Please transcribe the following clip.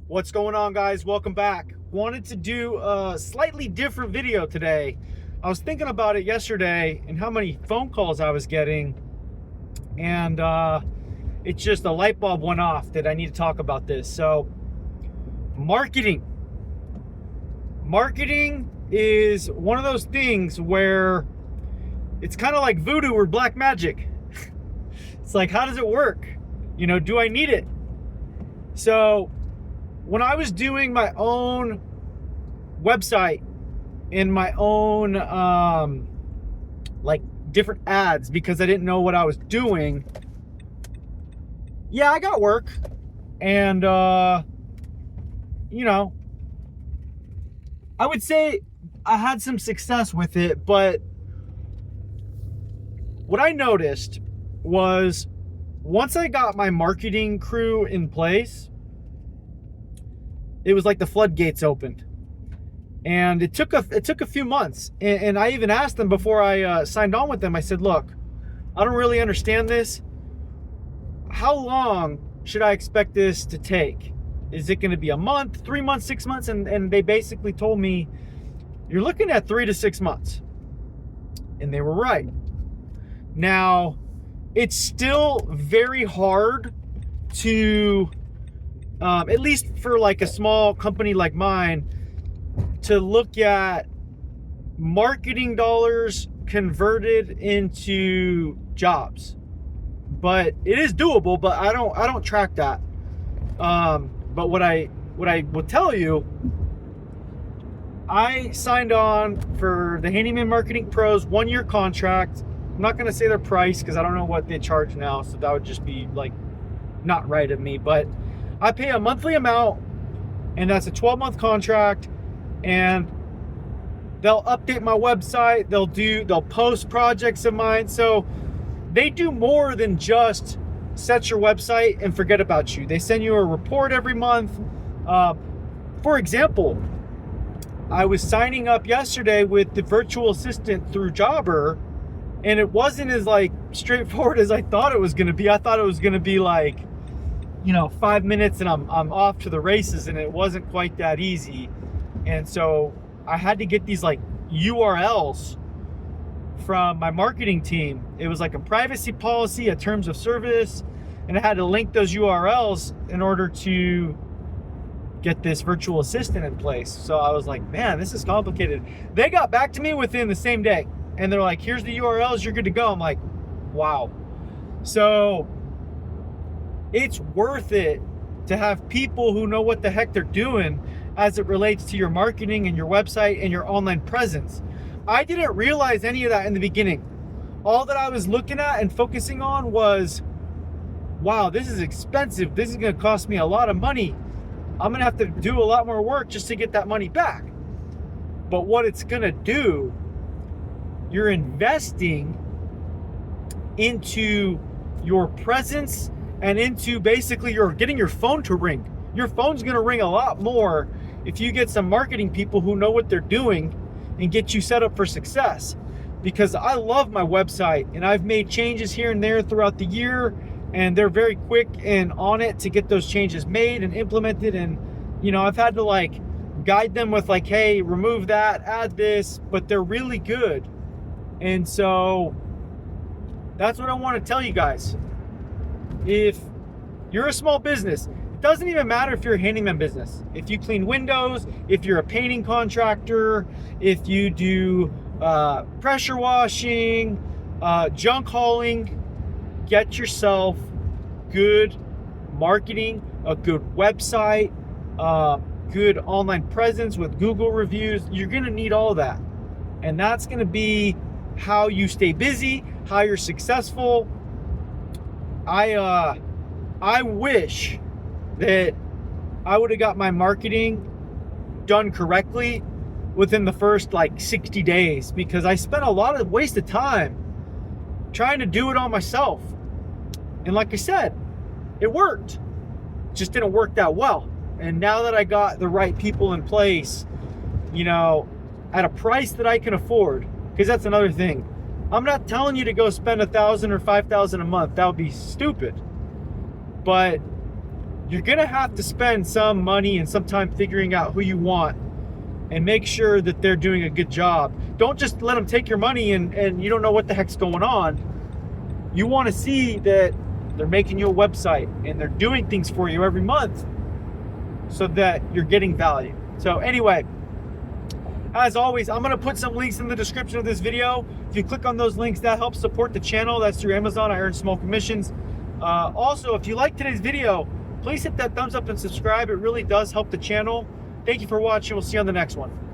What's going on, guys? Welcome back. Wanted to do a slightly different video today. I was thinking about it yesterday and how many phone calls I was getting, and it's just a light bulb went off that I need to talk about this. So marketing is one of those things where it's kind of like voodoo or black magic. It's like, how does it work? Do I need it? So when I was doing my own website and my own like different ads, because I didn't know what I was doing, yeah, I got work, and I would say I had some success with it. But what I noticed was, once I got my marketing crew in place, it was like the floodgates opened, and it took a few months. And I even asked them before I signed on with them. I said, look, I don't really understand this. How long should I expect this to take? Is it going to be a month, 3 months, 6 months? And they basically told me, you're looking at 3 to 6 months. And they were right. Now, it's still very hard to, at least for like a small company like mine, to look at marketing dollars converted into jobs. But it is doable, but I don't track that. But what I will tell you, I signed on for the Handyman Marketing Pros 1-year contract. I'm not going to say their price because I don't know what they charge now, so that would just be like not right of me. But I pay a monthly amount, and that's a 12-month contract, and they'll update my website. They'll post projects of mine. So they do more than just set your website and forget about you. They send you a report every month. For example, I was signing up yesterday with the virtual assistant through Jobber, and it wasn't as like straightforward as I thought it was going to be. I thought it was going to be like, 5 minutes and I'm off to the races, and it wasn't quite that easy. And so I had to get these like URLs from my marketing team. It was like a privacy policy, a terms of service, and I had to link those URLs in order to get this virtual assistant in place. So I was like, man, this is complicated. They got back to me within the same day, and they're like, here's the URLs, you're good to go. I'm like, wow. So it's worth it to have people who know what the heck they're doing as it relates to your marketing and your website and your online presence. I didn't realize any of that in the beginning. All that I was looking at and focusing on was, wow, this is expensive. This is going to cost me a lot of money. I'm going to have to do a lot more work just to get that money back. But what it's going to do, you're investing into your presence and into basically you're getting your phone to ring. Your phone's going to ring a lot more if you get some marketing people who know what they're doing and get you set up for success. Because I love my website, and I've made changes here and there throughout the year, and they're very quick and on it to get those changes made and implemented. And I've had to like guide them with like, hey, remove that, add this, but they're really good. And so that's what I want to tell you guys. If you're a small business, it doesn't even matter if you're a handyman business. If you clean windows, if you're a painting contractor, if you do pressure washing, junk hauling, get yourself good marketing, a good website, good online presence with Google reviews. You're going to need all that. And that's going to be how you stay busy, how you're successful. I wish that I would have got my marketing done correctly within the first like 60 days, because I spent a lot of wasted time trying to do it all myself. And like I said, it worked. It just didn't work that well. And now that I got the right people in place, at a price that I can afford, because that's another thing. I'm not telling you to go spend $1,000 or $5,000 a month. That would be stupid. But you're gonna have to spend some money and some time figuring out who you want and make sure that they're doing a good job. Don't just let them take your money and you don't know what the heck's going on. You want to see that they're making you a website and they're doing things for you every month so that you're getting value. So anyway, as always, I'm going to put some links in the description of this video. If you click on those links, that helps support the channel. That's through Amazon. I earn small commissions. Also, if you like today's video, please hit that thumbs up and subscribe. It really does help the channel. Thank you for watching. We'll see you on the next one.